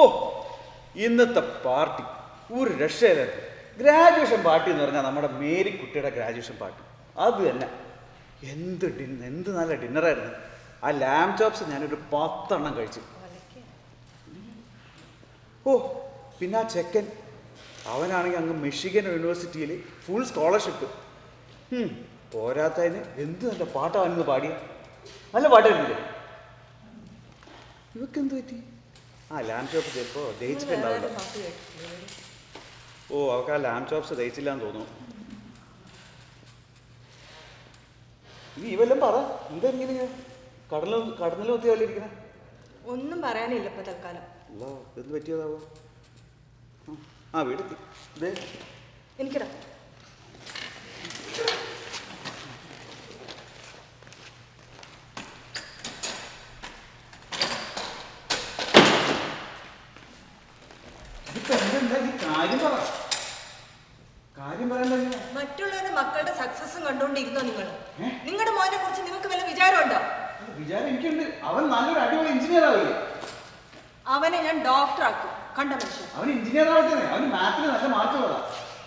ഓ ഇന്നത്തെ പാർട്ടി ഒരു രക്ഷയില്ലായിരുന്നു. Graduation party എന്ന് പറഞ്ഞാൽ നമ്മുടെ മേരിക്കുട്ടിയുടെ ഗ്രാജുവേഷൻ പാർട്ടി. അത് തന്നെ എന്ത് നല്ല ഡിന്നറായിരുന്നു. ആ ലാം ചോപ്സ് ഞാനൊരു 10 എണ്ണം കഴിച്ചു. ഓ പിന്നെ ആ ചെക്കൻ അവനാണെങ്കിൽ അങ്ങ് മിഷിഗൻ യൂണിവേഴ്സിറ്റിയിൽ ഫുൾ സ്കോളർഷിപ്പ്. പോരാത്തതിന് എന്ത് നല്ല പാട്ടാണെന്ന് പാടിയ നല്ല പാട്ടായിരുന്നില്ലേ? ഇവക്ക് എന്ത് പറ്റി? ആ ലാം ചോപ്സ് ചിലപ്പോൾ ദഹിച്ചിട്ടുണ്ടാവില്ല. ഓ അവൾക്ക് ആ ലാം ചോപ്സ് ദഹിച്ചില്ല എന്ന് തോന്നുന്നു. നീ ഇവെല്ലാം പറ, എന്താ ഇങ്ങനെ കടന്നിൽ കുത്തിയ പോലെ ഇരിക്കണേ? ഒന്നും പറയാനില്ല ഇപ്പൊ തൽക്കാലം. അല്ലോ എന്ത് പറ്റിയതാവോ? ആ വീടെത്തി. എനിക്കിടാ മറ്റുള്ളവരുടെ മക്കളുടെ സക്സസും കണ്ടോണ്ടിരുന്നോ നിങ്ങൾ? നിങ്ങളുടെ മോനെ കുറിച്ച് നിങ്ങൾക്ക് വല്ല വിചാരമുണ്ടോ? വിചാരം എനിക്കുണ്ട്. അവൻ നല്ലൊരു അടിപൊളി എഞ്ചിനീയർ ആവില്ലേ? അവനെ ഞാൻ ഡോക്ടർ ആക്കും. കണ്ട മനുഷ്യൻ അവൻ എഞ്ചിനീയർ ആവട്ടെ. അവന് മാത്തിന് നല്ല മാർക്ക് ഉള്ളതാ.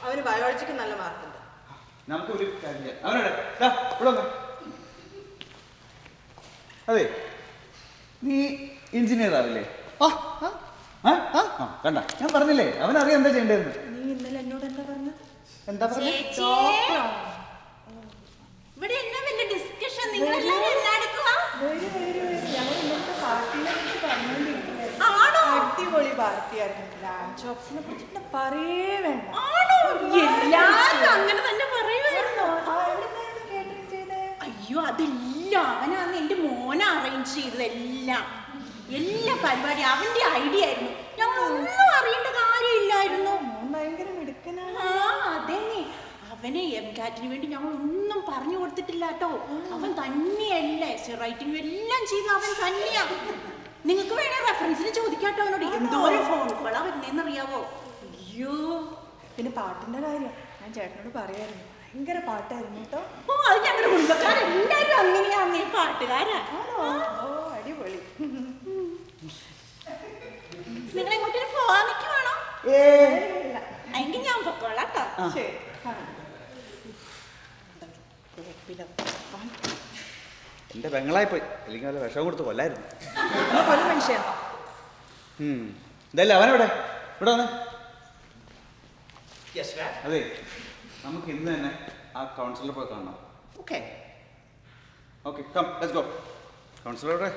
അവന് ബയോളജിക്ക് നല്ല മാർക്കുണ്ട്. നമുക്ക് ഒരു കാര്യം അവനോട് ഇവിടെ അതെ നീ എഞ്ചിനീയർ ആവില്ലേ? കണ്ട ഞാൻ പറഞ്ഞില്ലേ അവനറിയാം എന്താ ചെയ്യേണ്ടതെന്ന്. നീ ഇന്നലെ എന്നോട് എന്താ പറഞ്ഞത്? എന്താ പറഞ്ഞ? ഇവിടെ എന്നാ വലിയ ഡിസ്കഷൻ? നിങ്ങൾ എല്ലാവരും എന്നാ എടുക്കുവാ? അടിപൊളി പാർട്ടിയായിരുന്നു. ലാം ചോപ്സിനെ കുറിച്ചിട്ട് പറയേ വേണ്ട. എല്ലാരും അങ്ങനെ തന്നെ പറയുമായിരുന്നു. അയ്യോ അതില്ല, അവനാന്ന് എന്റെ മോനെ അറേഞ്ച് ചെയ്തതെല്ലാം. എല്ലാ പരിപാടി അവന്റെ ഐഡിയ ആയിരുന്നു. ഞങ്ങൾ ഒന്നും അറിയേണ്ട കാര്യമില്ലായിരുന്നു. ഭയങ്കര മിടുക്കനാണ്. അതെ, അവനെ MCAT-ന് വേണ്ടി ഞങ്ങൾ ഒന്നും പറഞ്ഞു കൊടുത്തിട്ടില്ല കേട്ടോ. അവൻ തന്നെയല്ലേ റൈറ്റിംഗ് എല്ലാം ചെയ്ത് അവൻ തന്നെയാ. നിങ്ങൾക്ക് വേണേ റെഫറൻസിന് ചോദിക്കാട്ടോ അവനോട്. എന്തോരം ഫോൺ കോളാ വരുന്നേന്നറിയാവോ? അയ്യോ പിന്നെ പാട്ടിന്റെ കാര്യം ഞാൻ ചേട്ടനോട് പറയായിരുന്നു. ഭയങ്കര പാട്ടായിരുന്നു കേട്ടോ. ഓ അത് ഞങ്ങളുടെ കുടുംബക്കാരെല്ലാരും അങ്ങനെയാ പാട്ടുകാരാ. ഓ അടിപൊളി. നിങ്ങൾ എങ്ങോട്ടേലും പോവാൻ നിൽക്കുവാണോ? എങ്കിൽ ഞാൻ പൊക്കോളാട്ടോ. ശരി. എന്റെ പെങ്ങളായി പോയി. അല്ലെങ്കിൽ വല്ല വിഷം കൊടുത്ത് കൊല്ലായിരുന്നു. മനുഷ്യ എന്തായാലും അവനെവിടെ? ഇവിടെ വന്നേ. അതെ നമുക്ക് ഇന്ന് തന്നെ ആ കൗൺസിലർ പോയി കാണണം. Okay okay come let's go. കൗൺസിലറുടെ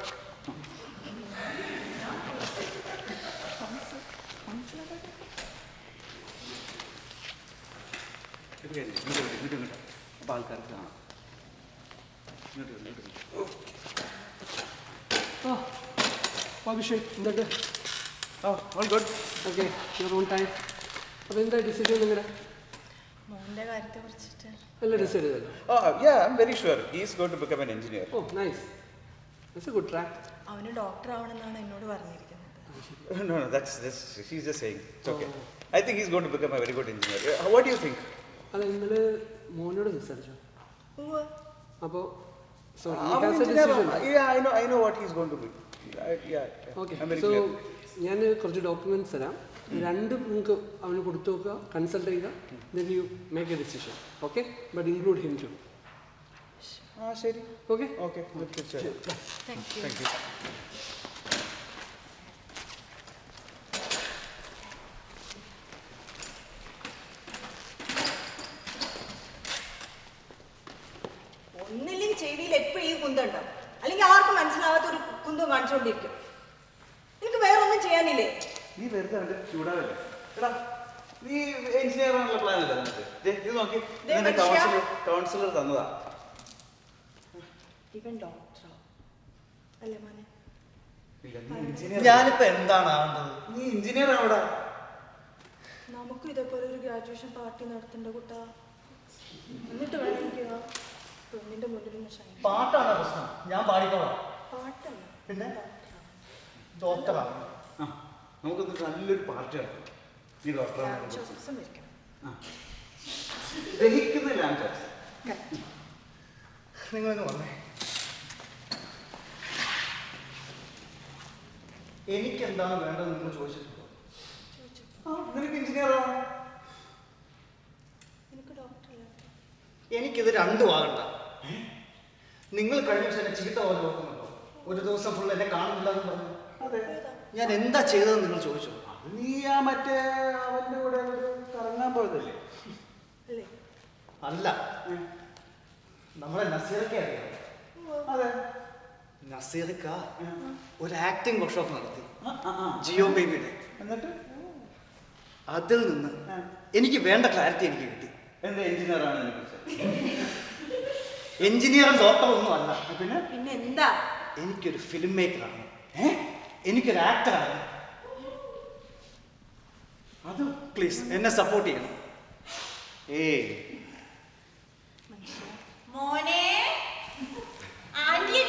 അപ്പൊ ആൾക്കാർക്ക് കാണാം. അഭിഷേക് എന്തുണ്ട്? All good. Okay your own time. അപ്പോൾ എന്താ ഡിസിഷൻ നിങ്ങളുടെ? മോന്റെ കാര്യത്തെ കുറിച്ചിട്ട് നല്ല ഡിസൈഡ് ചെയ്തല്ലോ. Yeah, I'm very sure he is going to become an engineer. Oh, nice. That's a good track. അവന് ഡോക്ടർ ആവണമെന്നാണ് എന്നോട് പറഞ്ഞിരിക്കുന്നത്. No, she's just saying. It's okay. I think he's going to become a very good engineer. What do you think? അല്ല ഇന്നലെ മോനോട് സംസാരിച്ചോ? അപ്പോൾ so Yeah, I know what he's going to do. Okay so ഞാൻ കുറച്ച് documents തരാം. രണ്ടും നിങ്ങൾക്ക് അവന് കൊടുത്തു നോക്കുക, കൺസൾട്ട് ചെയ്യുക. Then you make a decision. Okay but include him too. ശരി. Okay okay thank you. ഒന്നില്ലെങ്കിൽ ചെവിയിൽ എപ്പോഴും ഈ കുന്തമുണ്ടോ, അല്ലെങ്കിൽ ആർക്കും മനസ്സിലാവാത്ത ഒരു കുന്തം കാണിച്ചുകൊണ്ടിരിക്കും. എനിക്ക് വേറെ ഒന്നും ചെയ്യാനില്ലേ? നീ വെറുതെ അവന്റെ ചൂടാവല്ലേ? എടാ നീ എഞ്ചിനീയർ ആണുള്ള പ്ലാൻ അല്ല നിനക്ക്? ഇത് നോക്കി കൗൺസിലർ തന്നതാ. ഇവൻ ഡോക്ടറോ അല്ലേ മോനെ? ഞാനിപ്പോ എന്താണ് ആവേണ്ടത്? നീ എഞ്ചിനീയർ ആവടാ. നമുക്ക് ഇതേപോലെ ഒരു ഗ്രാജുവേഷൻ പാർട്ടി നടത്തേണ്ട കുട്ടാ. എന്നിട്ട് വേണം എനിക്ക് പെണ്ണിന്റെ മുന്നിൽ പാട്ടാണ് പ്രശ്നം. ഞാൻ പാടിക്കോളാം. പാട്ടല്ല പിന്നെ ഡോക്ടറാണ്. നമുക്കൊന്ന് നല്ലൊരു പാർട്ടിയാണ്. നീ ഡോക്ടറാണ്. ദഹിക്കുന്ന ലാം ചോപ്സ്. നിങ്ങളൊന്ന് വന്നേ. എനിക്ക് എന്താണ് വേണ്ടതെന്ന് നിങ്ങൾ ചോദിച്ചിട്ടുണ്ടോ? നിനക്ക് എഞ്ചിനീയർ ആണോ? എനിക്ക് ഡോക്ടറല്ല. എനിക്കിത് രണ്ടും ആകണ്ട. നിങ്ങൾ കഴിഞ്ഞ ദിവസം എന്നെ ചീത്ത പോലെ നോക്കുന്നുണ്ടോ? ഒരു ദിവസം ഫുൾ എന്നെ കാണുന്നില്ല എന്ന് പറഞ്ഞു. അതെ. ഞാൻ എന്താ ചെയ്തതെന്ന് നിങ്ങൾ ചോദിച്ചു. നീ ആ മറ്റേ അവന്റെ കൂടെ ഒരു കറങ്ങാൻ പോയതല്ലേ? അല്ലേ? അല്ല, നമ്മളെ നസീറൊക്കെ അറിയാം. അതെ. നസീർക്ക ഒരു ആക്ടിംഗ് വർക്ക്ഷോപ്പ് നടത്തി, ആ. ജിയോ ബേബിയുടെ. എന്നിട്ട് അതിൽ നിന്ന് എനിക്ക് വേണ്ട ക്ലാരിറ്റി എനിക്ക് കിട്ടി. എന്താ എഞ്ചിനീയർ ആണ് എന്നെ കുറിച്ച്? എഞ്ചിനീയറും ഡോക്ടറും ഒന്നും അല്ല. പിന്നെ പിന്നെ എന്താ? എനിക്കൊരു ഫിലിം മേക്കറാണ്, എനിക്കൊരു ആക്ടറാണ്. അത് പ്ലീസ് എന്നെ സപ്പോർട്ട് ചെയ്യണം. ഏയ് മോനെ ആന്റിയെ